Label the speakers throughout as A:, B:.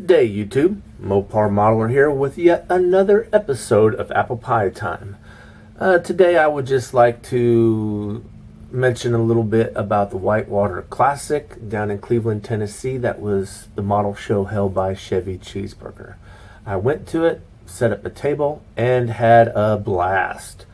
A: Good day, YouTube. Moparmodeler here with yet another episode of Apple Pie Time. Today I would just like to mention a little bit about the Whitewater Classic down in Cleveland, Tennessee. That was the model show held by Chevy Cheeseburger. I went to it, set up a table, and had a blast.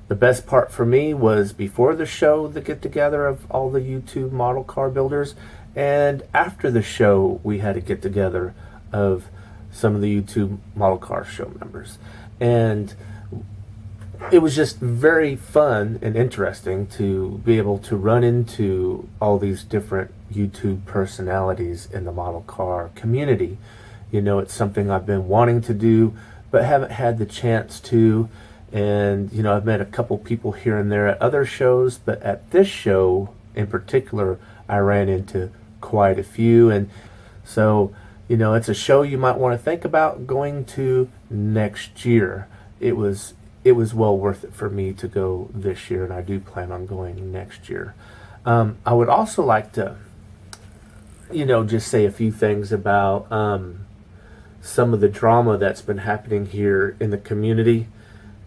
A: The best part for me was before the show, the get-together of all the YouTube model car builders, and after the show, we had a get-together of some of the YouTube model car show members. And it was just very fun and interesting to be able to run into all these different YouTube personalities in the model car community. You know, it's something I've been wanting to do, but haven't had the chance to. And, you know, I've met a couple people here and there at other shows, but at this show in particular, I ran into quite a few. And so, you know, it's a show you might want to think about going to next year. It was well worth it for me to go this year, and I do plan on going next year. I would also like to, you know, just say a few things about some of the drama that's been happening here in the community.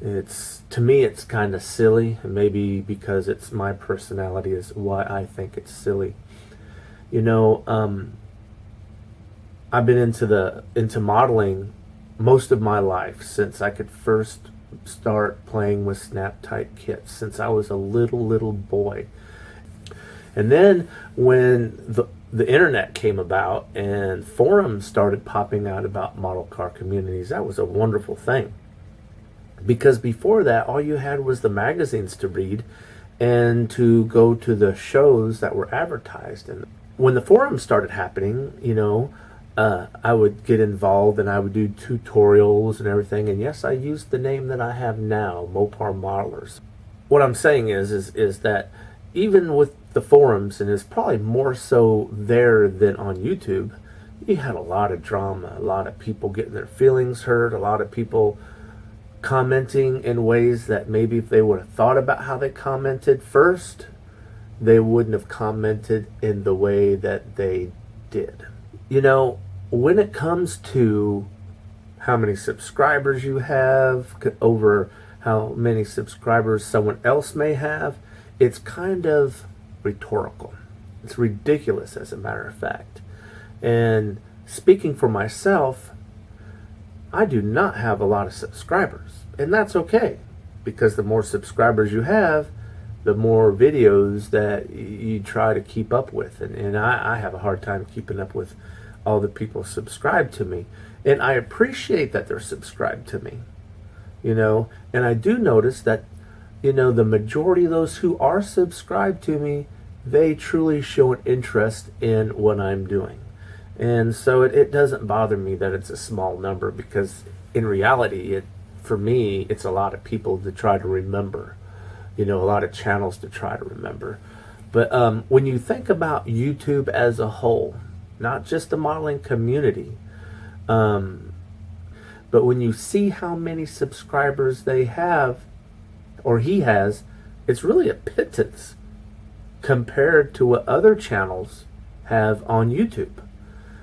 A: To me, it's kind of silly, and maybe because it's my personality is why I think it's silly. You know, I've been into modeling most of my life since I could first start playing with snap type kits, since I was a little boy. And then when the internet came about and forums started popping out about model car communities, that was a wonderful thing. Because before that, all you had was the magazines to read and to go to the shows that were advertised. And when the forums started happening, you know, I would get involved and I would do tutorials and everything. And yes, I used the name that I have now, Moparmodelers. What I'm saying is that even with the forums, and it's probably more so there than on YouTube, you had a lot of drama, a lot of people getting their feelings hurt, a lot of people commenting in ways that maybe if they would have thought about how they commented first, they wouldn't have commented in the way that they did. You know, when it comes to how many subscribers you have over how many subscribers someone else may have, it's kind of rhetorical. It's ridiculous, as a matter of fact. And speaking for myself, I do not have a lot of subscribers, and that's okay, because the more subscribers you have, the more videos that you try to keep up with. And I have a hard time keeping up with all the people subscribed to me. And I appreciate that they're subscribed to me, you know. And I do notice that, you know, the majority of those who are subscribed to me, they truly show an interest in what I'm doing. And so it doesn't bother me that it's a small number, because in reality, for me, it's a lot of people to try to remember. You know, a lot of channels to try to remember. But when you think about YouTube as a whole, not just the modeling community, but when you see how many subscribers they have, or he has, it's really a pittance compared to what other channels have on YouTube.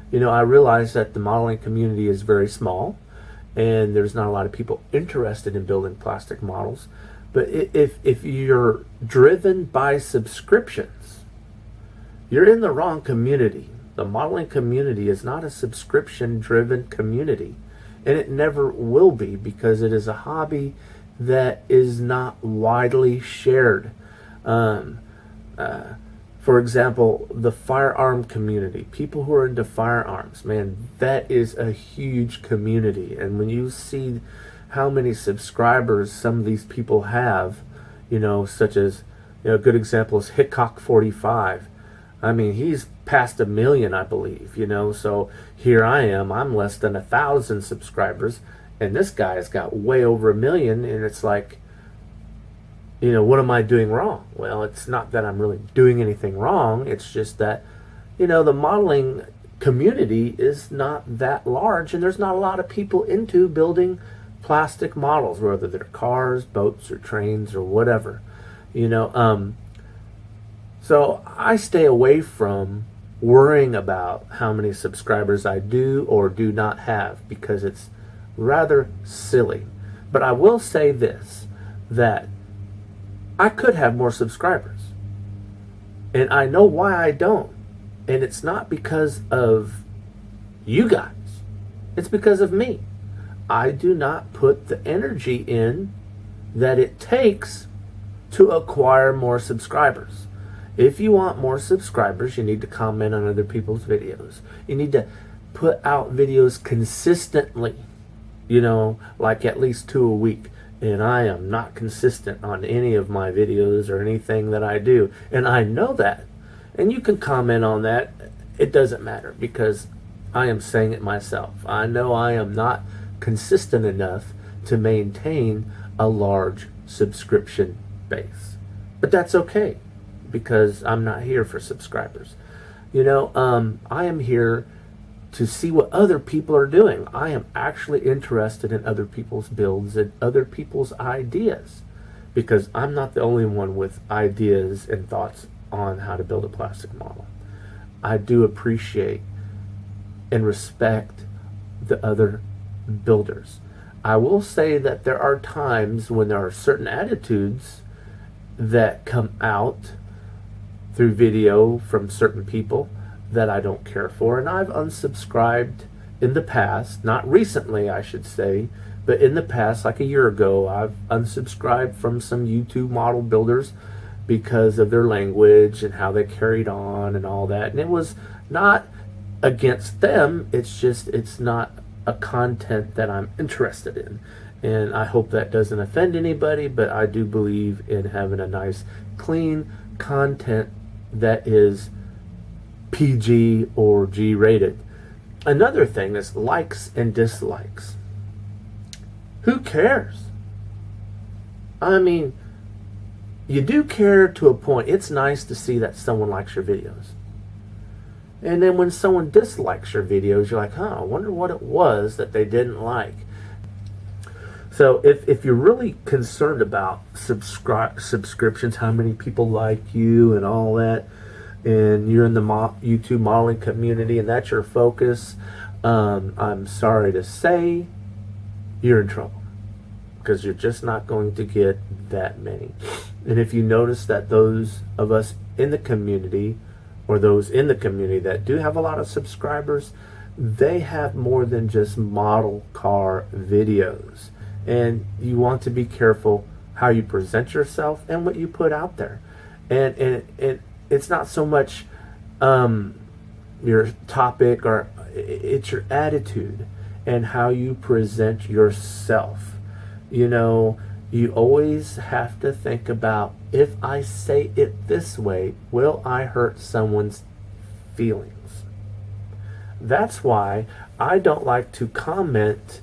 A: You know, I realize that the modeling community is very small, and there's not a lot of people interested in building plastic models. But if you're driven by subscriptions, you're in the wrong community. The modeling community is not a subscription-driven community, and it never will be, because it is a hobby that is not widely shared. For example, the firearm community, people who are into firearms, man, that is a huge community. And when you see how many subscribers some of these people have, you know, such as, you know, a good example is Hickok 45. I mean, he's past 1 million, I believe, you know. So here I am, I'm less than 1,000 subscribers, and this guy's got way over 1 million, and it's like, you know, what am I doing wrong? Well, it's not that I'm really doing anything wrong. It's just that, you know, the modeling community is not that large, and there's not a lot of people into building plastic models, whether they're cars, boats, or trains, or whatever. You know, so I stay away from worrying about how many subscribers I do or do not have, because it's rather silly. But I will say this, that I could have more subscribers. And I know why I don't. And it's not because of you guys. It's because of me. I do not put the energy in that it takes to acquire more subscribers. If you want more subscribers, you need to comment on other people's videos. You need to put out videos consistently, like at least 2 a week. And I am not consistent on any of my videos or anything that I do. And I know that. And you can comment on that. It doesn't matter, because I am saying it myself. I know I am not consistent enough to maintain a large subscription base. But that's okay, because I'm not here for subscribers. I am here to see what other people are doing. I am actually interested in other people's builds and other people's ideas, because I'm not the only one with ideas and thoughts on how to build a plastic model. I do appreciate and respect the other builders. I will say that there are times when there are certain attitudes that come out through video from certain people that I don't care for, and I've unsubscribed in the past, not recently I should say, but in the past, like a year ago, I've unsubscribed from some YouTube model builders because of their language and how they carried on and all that. And it was not against them, it's not a content that I'm interested in. And I hope that doesn't offend anybody, but I do believe in having a nice, clean content that is PG or G rated. Another thing is likes and dislikes. Who cares? I mean, you do care to a point. It's nice to see that someone likes your videos. And then when someone dislikes your videos, you're like, I wonder what it was that they didn't like. So if you're really concerned about subscriptions, how many people like you and all that, and you're in the YouTube modeling community and that's your focus, I'm sorry to say you're in trouble, because you're just not going to get that many. And if you notice that those of us in the community, or those in the community that do have a lot of subscribers, they have more than just model car videos. And you want to be careful how you present yourself and what you put out there. And it's not so much your topic, or it's your attitude and how you present yourself. You always have to think about, if I say it this way, will I hurt someone's feelings? That's why I don't like to comment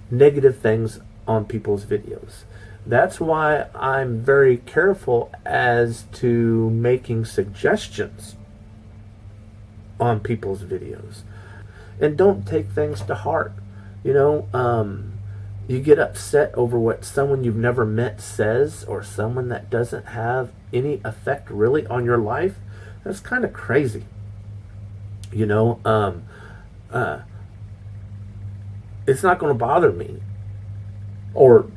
A: negative things on people's videos. That's why I'm very careful as to making suggestions on people's videos. And don't take things to heart. You get upset over what someone you've never met says, or someone that doesn't have any effect really on your life. That's kind of crazy. It's not going to bother me or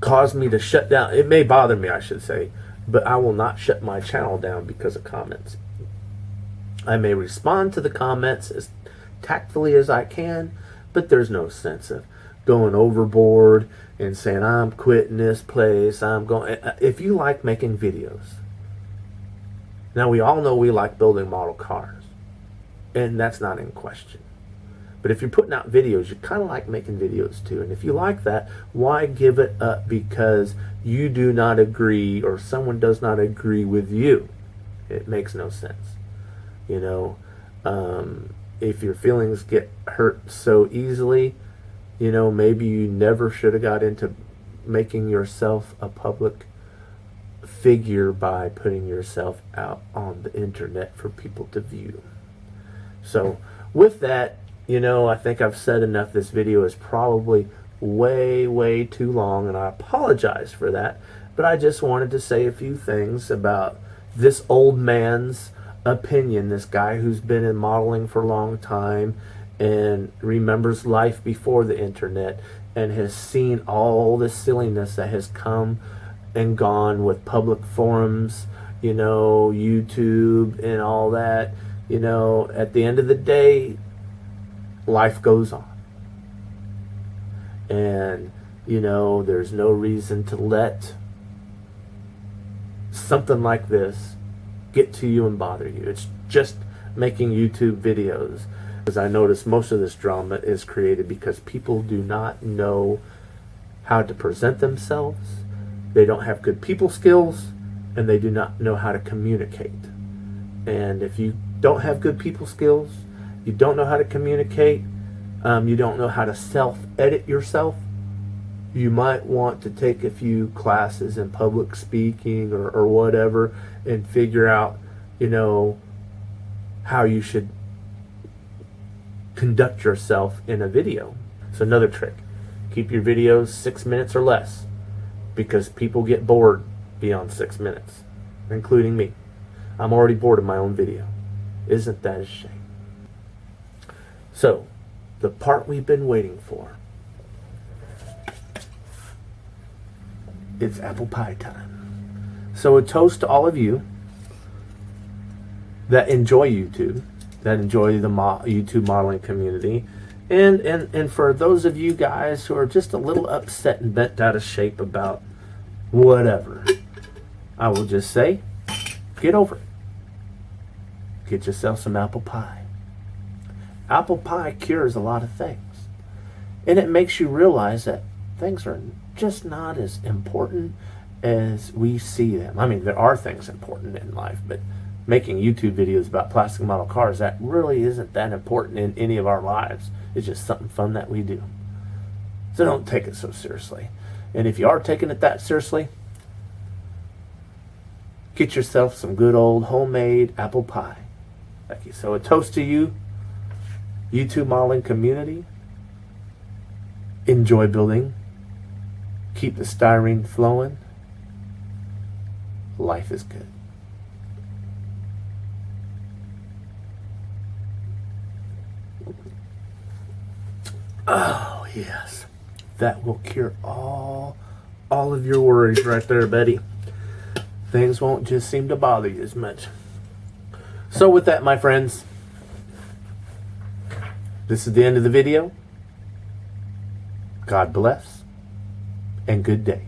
A: cause me to shut down. It may bother me, I should say, but I will not shut my channel down because of comments. I may respond to the comments as tactfully as I can, but there's no sense of going overboard and saying, I'm quitting this place, I'm going. If you like making videos, now we all know we like building model cars, and that's not in question. But if you're putting out videos, you kind of like making videos too. And if you like that, why give it up because you do not agree or someone does not agree with you? It makes no sense. If your feelings get hurt so easily, maybe you never should have got into making yourself a public figure by putting yourself out on the internet for people to view. So with that, I think I've said enough. This video is probably way too long, and I apologize for that. But I just wanted to say a few things about this old man's opinion, this guy who's been in modeling for a long time and remembers life before the internet and has seen all this silliness that has come and gone with public forums, you know, YouTube and all that. You know, at the end of the day, life goes on. And, you know, there's no reason to let something like this get to you and bother you. It's just making YouTube videos. Because I notice most of this drama is created because people do not know how to present themselves. They don't have good people skills, and they do not know how to communicate. And if you don't have good people skills, you don't know how to communicate, you don't know how to self-edit yourself, you might want to take a few classes in public speaking or whatever and figure out, you know, how you should conduct yourself in a video. So another trick, keep your videos 6 minutes or less, because people get bored beyond 6 minutes, including me. I'm already bored of my own video. Isn't that a shame? So, the part we've been waiting for. It's apple pie time. So a toast to all of you that enjoy YouTube, that enjoy the YouTube modeling community, and for those of you guys who are just a little upset and bent out of shape about whatever, I will just say, get over it. Get yourself some apple pie. Apple pie cures a lot of things. And it makes you realize that things are just not as important as we see them. I mean, there are things important in life, but making YouTube videos about plastic model cars, that really isn't that important in any of our lives. It's just something fun that we do. So don't take it so seriously. And if you are taking it that seriously, get yourself some good old homemade apple pie. Thank you. So a toast to you, YouTube modeling community. Enjoy building. Keep the styrene flowing. Life is good. Oh, yes. That will cure all of your worries right there, buddy. Things won't just seem to bother you as much. So with that, my friends, this is the end of the video. God bless and good day.